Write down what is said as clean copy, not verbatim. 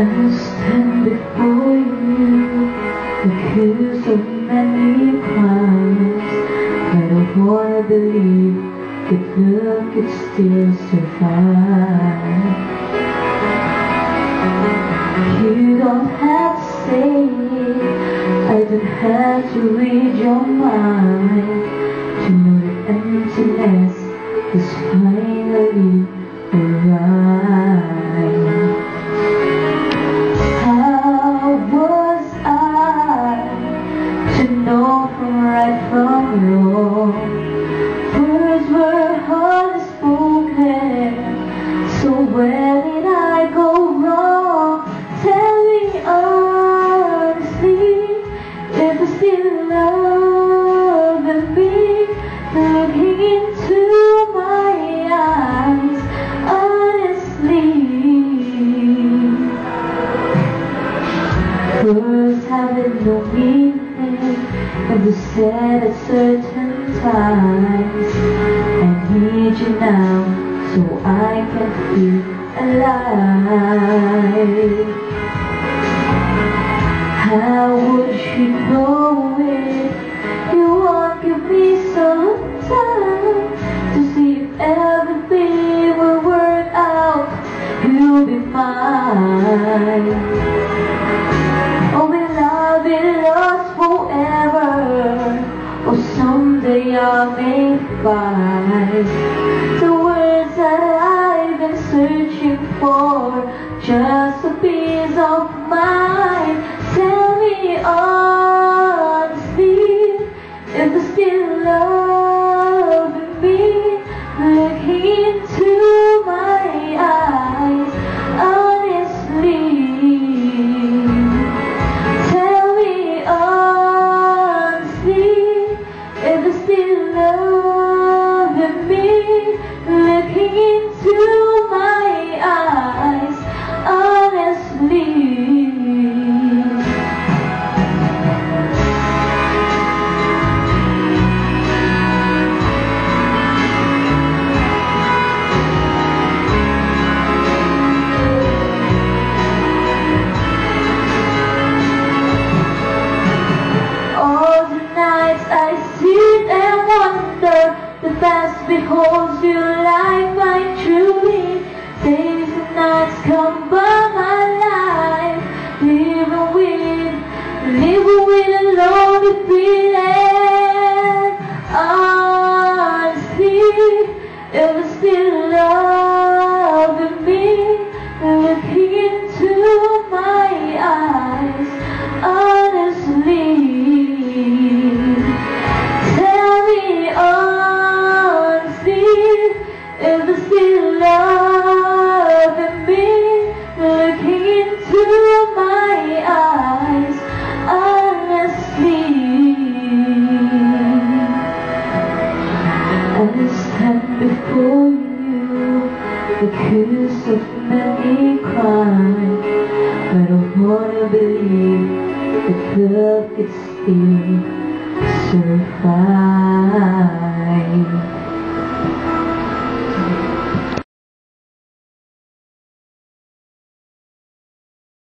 I stand before you, accused of many crimes. I don't wanna believe that love could still survive. You don't have to say it, I don't have to read your mind to know that emptiness is finally arrived. How was I to know from right from wrong? Words were hardly spoken, so where did I go wrong? Tell me honestly, if you still love me. Looking into my eyes, honestly. Words have no meaning if they're said at certain times. I need you now so I can feel alive. How would you know it? You won't give me some time to see if everything will work out. You'll be mine. Oh, will I be lost forever? Or someday I may find the words that I've been searching for, just a peace of mind. Tell me honestly, if you still love me. Looking into my eyes, honestly. Tell me honestly, if you still love me. Looking into my eyes, honestly. The past beholds you like mine truly. Days and nights come by my life, living with a lonely feeling. Honestly, if you still love me. Looking into my eyes, honestly. Tell me if you still love me. Looking into my eyes, honestly. I stand before you, accused of many crimes. I don't wanna believe that love could still survive.